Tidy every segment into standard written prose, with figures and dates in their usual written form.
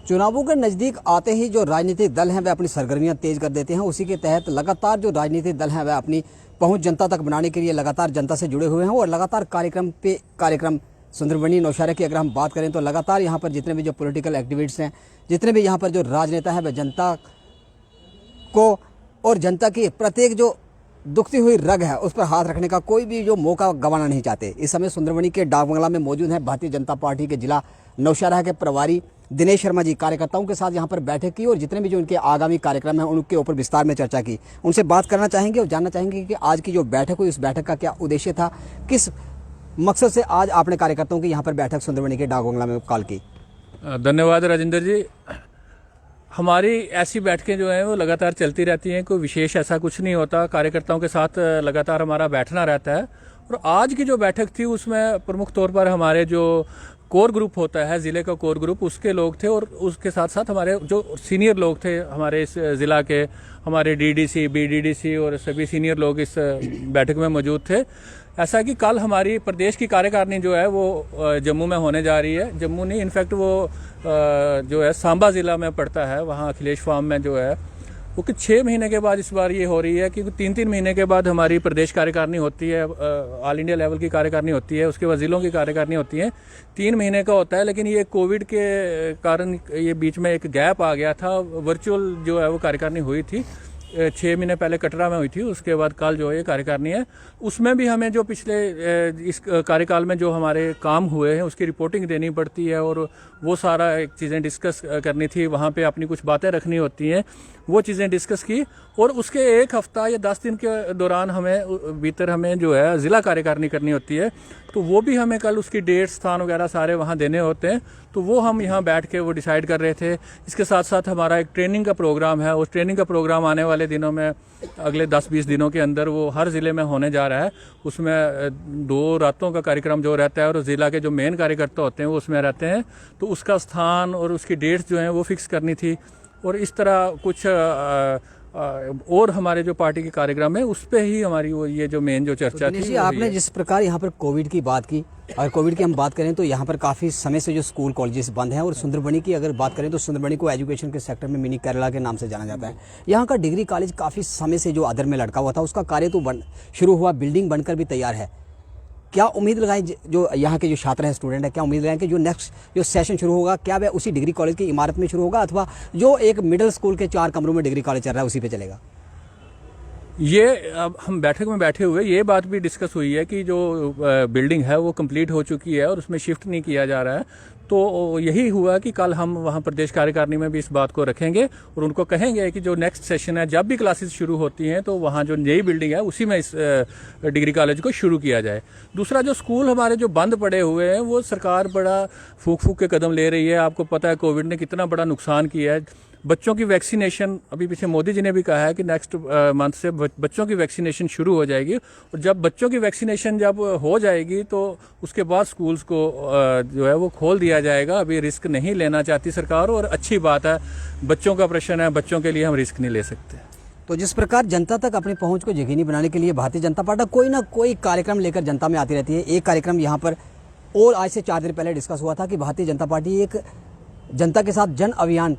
चुनावों के नज़दीक आते ही जो राजनीतिक दल हैं वह अपनी सरगर्मियां तेज कर देते हैं। उसी के तहत लगातार जो राजनीतिक दल हैं वह अपनी पहुंच जनता तक बनाने के लिए लगातार जनता से जुड़े हुए हैं और लगातार कार्यक्रम पे कार्यक्रम। सुंदरबनी नौशहरा की अगर हम बात करें तो लगातार यहाँ पर जितने भी जो पॉलिटिकल एक्टिविस्ट हैं, जितने भी यहाँ पर जो राजनेता है, वह जनता को और जनता की प्रत्येक जो दुखती हुई रग है उस पर हाथ रखने का कोई भी जो मौका गंवाना नहीं चाहते। इस समय सुंदरबनी के डाक बंगला में मौजूद हैं भारतीय जनता पार्टी के जिला नौशहरा के प्रभारी दिनेश शर्मा जी। कार्यकर्ताओं के साथ यहाँ पर बैठक की और जितने भी जो उनके आगामी कार्यक्रम हैं उनके ऊपर विस्तार में चर्चा की। उनसे बात करना चाहेंगे और जानना चाहेंगे कि आज की जो बैठक हुई उस बैठक का क्या उद्देश्य था, किस मकसद से आज आपने कार्यकर्ताओं की यहाँ पर बैठक सुंदरबनी के डाक बंगला में कॉल की। धन्यवाद राजेंद्र जी। हमारी ऐसी बैठकें जो हैं वो लगातार चलती रहती हैं, कोई विशेष ऐसा कुछ नहीं होता। कार्यकर्ताओं के साथ लगातार हमारा बैठना रहता है। और आज की जो बैठक थी उसमें प्रमुख तौर पर हमारे जो कोर ग्रुप होता है, ज़िले का कोर ग्रुप, उसके लोग थे और उसके साथ साथ हमारे जो सीनियर लोग थे हमारे इस ज़िला के, हमारे डीडीसी, बीडीडीसी और सभी सीनियर लोग इस बैठक में मौजूद थे। ऐसा कि कल हमारी प्रदेश की कार्यकारिणी जो है वो जम्मू में होने जा रही है। जम्मू नहीं, इनफैक्ट वो जो है सांबा ज़िला में पड़ता है, वहाँ अखिलेश फार्म में जो है वो कि 6 महीने के बाद इस बार ये हो रही है कि 3-3 महीने के बाद हमारी प्रदेश कार्यकारिणी होती है, ऑल इंडिया लेवल की कार्यकारिणी होती है, उसके बाद ज़िलों की कार्यकारिणी होती है। 3 महीने का होता है, लेकिन ये कोविड के कारण ये बीच में एक गैप आ गया था। वर्चुअल जो है वो कार्यकारिणी हुई थी, 6 महीने पहले कटरा में हुई थी, उसके बाद कल जो है ये कार्यकारिणी है। उसमें भी हमें जो पिछले इस कार्यकाल में जो हमारे काम हुए हैं उसकी रिपोर्टिंग देनी पड़ती है और वो सारा एक चीज़ें डिस्कस करनी थी। वहाँ पे अपनी कुछ बातें रखनी होती हैं, वो चीज़ें डिस्कस की। और उसके 1 हफ्ता या 10 दिन के दौरान हमें जो है ज़िला कार्यकारिणी करनी होती है, तो वो भी हमें कल उसकी डेट, स्थान वगैरह सारे वहाँ देने होते हैं। तो वो हम यहाँ बैठ के वो डिसाइड कर रहे थे। इसके साथ साथ हमारा एक ट्रेनिंग का प्रोग्राम है। उस ट्रेनिंग का प्रोग्राम आने वाले दिनों में, अगले 10-20 दिनों के अंदर वो हर ज़िले में होने जा रहा है। उसमें 2 रातों का कार्यक्रम जो रहता है और ज़िला के जो मेन कार्यकर्ता होते हैं वो उसमें रहते हैं। तो उसका स्थान और उसकी डेट्स जो हैं वो फिक्स करनी थी। और इस तरह कुछ और हमारे जो पार्टी के कार्यक्रम है उस पे ही हमारी वो ये जो मेन जो चर्चा थी। आपने जिस प्रकार यहाँ पर कोविड की बात की, अगर कोविड की हम बात करें तो यहाँ पर काफ़ी समय से जो स्कूल कॉलेजेस बंद हैं और सुंदरबनी की अगर बात करें तो सुंदरबनी को एजुकेशन के सेक्टर में मिनी केरला के नाम से जाना जाता है। यहाँ का डिग्री कॉलेज काफ़ी समय से जो आदर में लटका हुआ था, उसका कार्य तो शुरू हुआ, बिल्डिंग बनकर भी तैयार है। क्या उम्मीद लगाएं जो यहाँ के जो छात्र हैं, स्टूडेंट हैं, क्या उम्मीद लगाएं कि जो नेक्स्ट जो सेशन शुरू होगा क्या वह उसी डिग्री कॉलेज की इमारत में शुरू होगा अथवा जो एक मिडिल स्कूल के 4 कमरों में डिग्री कॉलेज चल रहा है उसी पे चलेगा? ये अब हम बैठक में बैठे हुए ये बात भी डिस्कस हुई है कि जो बिल्डिंग है वो कंप्लीट हो चुकी है और उसमें शिफ्ट नहीं किया जा रहा है। तो यही हुआ कि कल हम वहाँ प्रदेश कार्यकारिणी में भी इस बात को रखेंगे और उनको कहेंगे कि जो नेक्स्ट सेशन है, जब भी क्लासेस शुरू होती हैं तो वहाँ जो नई बिल्डिंग है उसी में इस डिग्री कॉलेज को शुरू किया जाए। दूसरा, जो स्कूल हमारे जो बंद पड़े हुए हैं वो सरकार बड़ा फूक के कदम ले रही है। आपको पता है कोविड ने कितना बड़ा नुकसान किया है। बच्चों की वैक्सीनेशन, अभी पीछे मोदी जी ने भी कहा है कि नेक्स्ट मंथ से बच्चों की वैक्सीनेशन शुरू हो जाएगी और जब बच्चों की वैक्सीनेशन जब हो जाएगी तो उसके बाद स्कूल्स को जो है वो खोल दिया जाएगा। अभी रिस्क नहीं लेना चाहती सरकार और अच्छी बात है, बच्चों का प्रश्न है, बच्चों के लिए हम रिस्क नहीं ले सकते। तो जिस प्रकार जनता तक अपनी पहुंच को यकीनी बनाने के लिए भारतीय जनता पार्टी कोई ना कोई कार्यक्रम लेकर जनता में आती रहती है। एक कार्यक्रम यहाँ पर और आज से 4 दिन पहले डिस्कस हुआ था कि भारतीय जनता पार्टी एक जनता के साथ जन अभियान,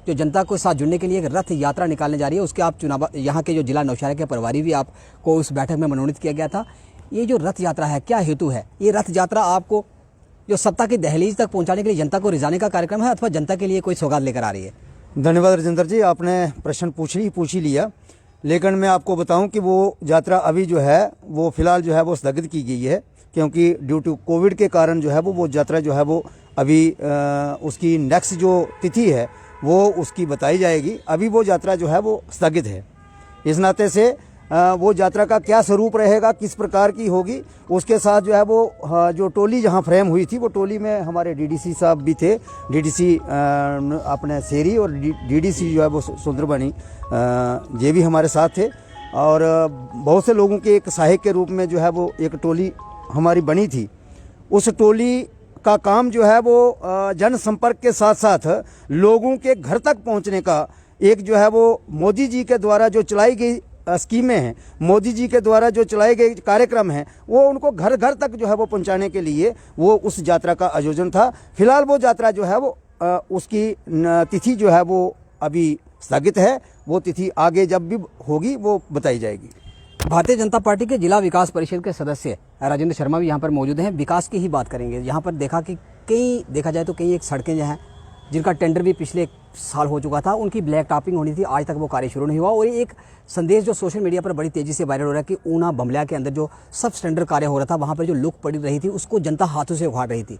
जो जनता को साथ जुड़ने के लिए एक रथ यात्रा निकालने जा रही है। उसके आप चुनाव यहाँ के जो जिला नौशहरा के प्रभारी भी आपको उस बैठक में मनोनीत किया गया था। ये जो रथ यात्रा है, क्या हेतु है? ये रथ यात्रा आपको जो सत्ता की दहलीज तक पहुँचाने के लिए जनता को रिझाने का कार्यक्रम है अथवा जनता के लिए कोई सौगात लेकर आ रही है? धन्यवाद राजेंद्र जी, आपने प्रश्न पूछ ही लिया। लेकिन मैं आपको बताऊं कि वो यात्रा अभी जो है वो फिलहाल जो है वो स्थगित की गई है, क्योंकि ड्यू टू कोविड के कारण जो है वो यात्रा जो है वो अभी उसकी नेक्स्ट जो तिथि है वो उसकी बताई जाएगी। अभी वो यात्रा जो है वो स्थगित है। इस नाते से वो यात्रा का क्या स्वरूप रहेगा, किस प्रकार की होगी, उसके साथ जो है वो जो टोली जहाँ फ्रेम हुई थी वो टोली में हमारे डीडीसी साहब भी थे, डीडीसी अपने शेरी और डीडीसी जो है वो सुंदरबनी ये भी हमारे साथ थे। और बहुत से लोगों के एक सहायक के रूप में जो है वो एक टोली हमारी बनी थी। उस टोली का काम जो है वो जनसंपर्क के साथ साथ लोगों के घर तक पहुंचने का एक जो है वो मोदी जी के द्वारा जो चलाई गई स्कीमें हैं, मोदी जी के द्वारा जो चलाए गए कार्यक्रम हैं, वो उनको घर घर तक जो है वो पहुंचाने के लिए वो उस यात्रा का आयोजन था। फिलहाल वो यात्रा जो है वो उसकी तिथि जो है वो अभी स्थगित है। वो तिथि आगे जब भी होगी वो बताई जाएगी। भारतीय जनता पार्टी के जिला विकास परिषद के सदस्य राजेंद्र शर्मा भी यहाँ पर मौजूद हैं। विकास की ही बात करेंगे। यहाँ पर देखा जाए तो कई एक सड़कें जो हैं जिनका टेंडर भी पिछले साल हो चुका था, उनकी ब्लैक टॉपिंग होनी थी, आज तक वो कार्य शुरू नहीं हुआ। और एक संदेश जो सोशल मीडिया पर बड़ी तेजी से वायरल हो रहा है कि ऊना बमला के अंदर जो सब स्टैंडर्ड कार्य हो रहा था, वहाँ पर जो लुक पड़ी रही थी उसको जनता हाथों से उखाड़ रही थी।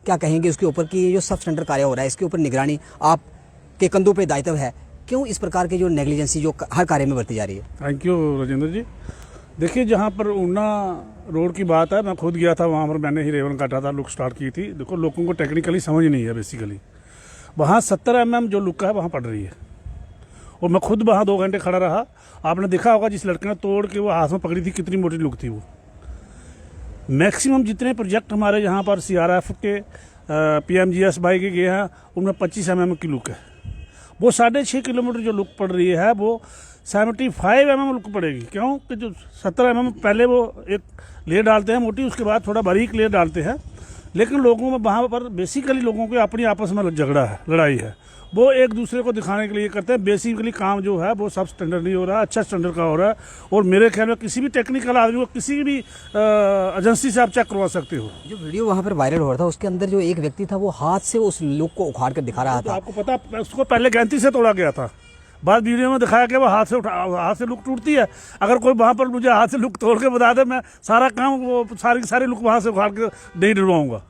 क्या कहेंगे उसके ऊपर कि ये जो सब स्टैंडर्ड कार्य हो रहा है इसके ऊपर निगरानी आपके कंधों पे दायित्व है, क्यों इस प्रकार की जो नेग्लिजेंसी जो हर कार्य में बरती जा रही है? थैंक यू राजेंद्र जी। देखिए, जहाँ पर ऊना रोड की बात है, मैं खुद गया था वहाँ पर, मैंने ही रेवन काटा था, लुक स्टार्ट की थी। देखो, लोगों को टेक्निकली समझ नहीं है। बेसिकली वहाँ 70 mm जो लुक है वहाँ पड़ रही है, और मैं खुद वहाँ 2 घंटे खड़ा रहा। आपने देखा होगा जिस लड़के ने तोड़ के वो हाथ में पकड़ी थी, कितनी मोटी लुक थी वो। मैक्सिमम जितने प्रोजेक्ट हमारे यहाँ पर CRF के PMGSY के गए हैं उनमें 25 mm की लुक है। वो 6.5 किलोमीटर जो लुक पड़ रही है वो 75 mm लुक पड़ेगी। क्यों कि जो 70 mm पहले वो एक लेयर डालते हैं मोटी, उसके बाद थोड़ा बारीक लेयर डालते हैं। लेकिन लोगों में वहाँ पर बेसिकली लोगों के अपनी आपस में झगड़ा है, लड़ाई है। वो एक दूसरे को दिखाने के लिए करते हैं। बेसिकली काम जो है वो सब स्टैंडर्ड नहीं हो रहा है, अच्छा स्टैंडर्ड का हो रहा है। और मेरे ख्याल में किसी भी टेक्निकल आदमी को किसी भी एजेंसी से आप चेक करवा सकते हो। जो वीडियो वहाँ पर वायरल हो रहा था उसके अंदर जो एक व्यक्ति था वो हाथ से उस लुक को उखाड़ कर दिखा रहा तो था। आपको पता, उसको पहले गैंती से तोड़ा गया था, बाद वीडियो में दिखाया कि वो हाथ से लुक टूटती है। अगर कोई वहाँ पर मुझे हाथ से लुक तोड़ के बता दे, मैं सारा काम वो सारी लुक वहाँ से उखाड़ के नहीं डलवाऊंगा।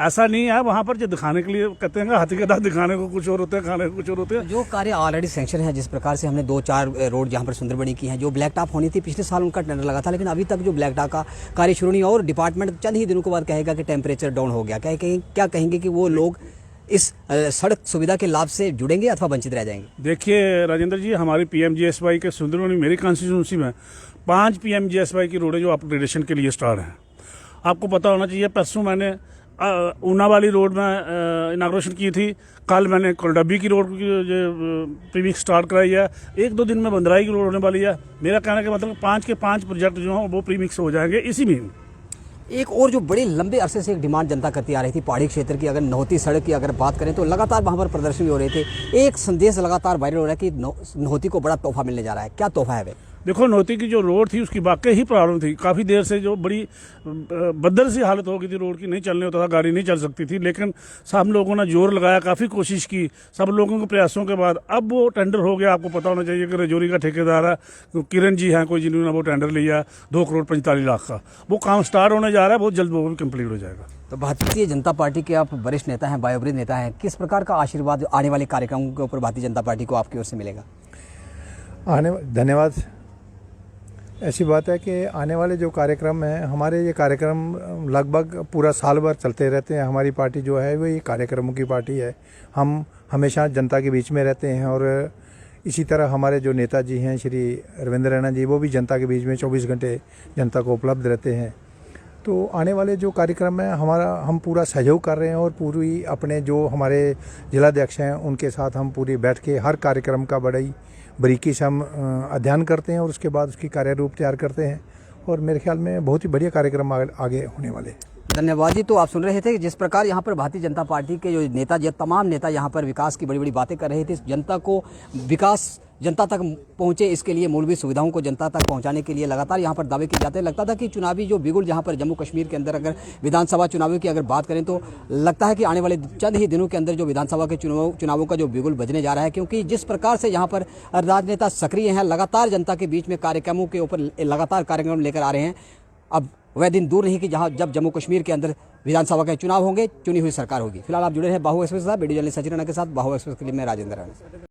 ऐसा नहीं है। वहाँ पर जो दिखाने के लिए कहते हैं, हाथी के दांत दिखाने को कुछ और होते हैं, खाने को कुछ और होते हैं। जो कार्य ऑलरेडी सैंक्शन है, जिस प्रकार से हमने 2-4 रोड जहाँ पर सुंदरबनी की हैं, जो ब्लैक टॉप होनी थी पिछले साल उनका टेंडर लगा था, लेकिन अभी तक जो ब्लैक टॉप का कार्य शुरू नहीं हुआ। और डिपार्टमेंट चंद ही दिनों के बाद कहेगा कि टेम्परेचर डाउन हो गया। क्या कहेंगे कि वो लोग इस सड़क सुविधा के लाभ से जुड़ेंगे अथवा वंचित रह जाएंगे? देखिए राजेंद्र जी, हमारी PMGSY के सुंदरबनी मेरी कॉन्स्टिट्यूंसी में 5 PMGSY की रोडें जो अपग्रेडेशन के लिए स्टार्ट हैं। आपको पता होना चाहिए, परसों मैंने ऊना वाली रोड में इनाग्रेशन की थी। कल मैंने कोलडब्बी की रोड की प्रीमिक्स स्टार्ट कराई है। 1-2 दिन में बंदराई की रोड होने वाली है। मेरा कहने का मतलब 5 के 5 प्रोजेक्ट जो हैं वो प्रीमिक्स हो जाएंगे इसी महीने। एक और जो बड़ी लंबे अरसे से एक डिमांड जनता करती आ रही थी, पहाड़ी क्षेत्र की अगर नहोती सड़क की अगर बात करें तो लगातार वहाँ पर प्रदर्शन भी हो रहे थे। एक संदेश लगातार वायरल हो रहा है कि नहोती को बड़ा तोहफा मिलने जा रहा है। क्या तोहफा है वे? देखो, नहोती की जो रोड थी उसकी वाकई ही प्रॉब्लम थी। काफ़ी देर से जो बड़ी बदतर सी हालत हो गई थी रोड की, नहीं चलने होता था, गाड़ी नहीं चल सकती थी। लेकिन सब लोगों ने जोर लगाया, काफ़ी कोशिश की, सब लोगों के प्रयासों के बाद अब वो टेंडर हो गया। आपको पता होना चाहिए कि रजौरी का ठेकेदार है, किरण जी हैं कोई, जिन्होंने वो टेंडर लिया 2,45,00,000 का। वो काम स्टार्ट होने जा रहा है, बहुत जल्द वो भी कंप्लीट हो जाएगा। तो भारतीय जनता पार्टी के आप वरिष्ठ नेता हैं, बायोवृद्ध नेता हैं, किस प्रकार का आशीर्वाद आने वाले कार्यक्रमों के ऊपर भारतीय जनता पार्टी को आपकी ओर से मिलेगा? धन्यवाद। ऐसी बात है कि आने वाले जो कार्यक्रम हैं, हमारे ये कार्यक्रम लगभग पूरा साल भर चलते रहते हैं। हमारी पार्टी जो है वो ये कार्यक्रमों की पार्टी है। हम हमेशा जनता के बीच में रहते हैं, और इसी तरह हमारे जो नेताजी हैं श्री रविंद्र रैना जी, वो भी जनता के बीच में 24 घंटे जनता को उपलब्ध रहते हैं। तो आने वाले जो कार्यक्रम है हम पूरा सहयोग कर रहे हैं, और पूरी अपने जो हमारे जिलाध्यक्ष हैं उनके साथ हम पूरी बैठ के हर कार्यक्रम का बड़ी बारीकी से हम अध्ययन करते हैं, और उसके बाद उसकी कार्य रूप तैयार करते हैं। और मेरे ख्याल में बहुत ही बढ़िया कार्यक्रम आगे होने वाले हैं। धन्यवाद जी। तो आप सुन रहे थे कि जिस प्रकार यहाँ पर भारतीय जनता पार्टी के जो नेता, तमाम नेता यहाँ पर विकास की बड़ी बड़ी बातें कर रहे थे। जनता को विकास जनता तक पहुँचे, इसके लिए मूलभूत सुविधाओं को जनता तक पहुँचाने के लिए लगातार यहाँ पर दावे किए जाते हैं। लगता था कि चुनावी जो बिगुल जहाँ पर जम्मू कश्मीर के अंदर अगर विधानसभा चुनावों की अगर बात करें तो लगता है कि आने वाले चंद ही दिनों के अंदर जो विधानसभा के चुनावों का जो बिगुल बजने जा रहा है, क्योंकि जिस प्रकार से यहाँ पर राजनेता सक्रिय हैं, लगातार जनता के बीच में कार्यक्रमों के ऊपर लगातार कार्यक्रम लेकर आ रहे हैं। अब वह दिन दूर नहीं कि जब जम्मू कश्मीर के अंदर विधानसभा के चुनाव होंगे, चुनी हुई सरकार होगी। फिलहाल आप जुड़े हैं बाहु एक्सप्रेस के साथ। वीडियो जर्नलिस्ट सचिन राणा के साथ। बाहु एक्सप्रेस के लिए मैं राजेंद्र राणा।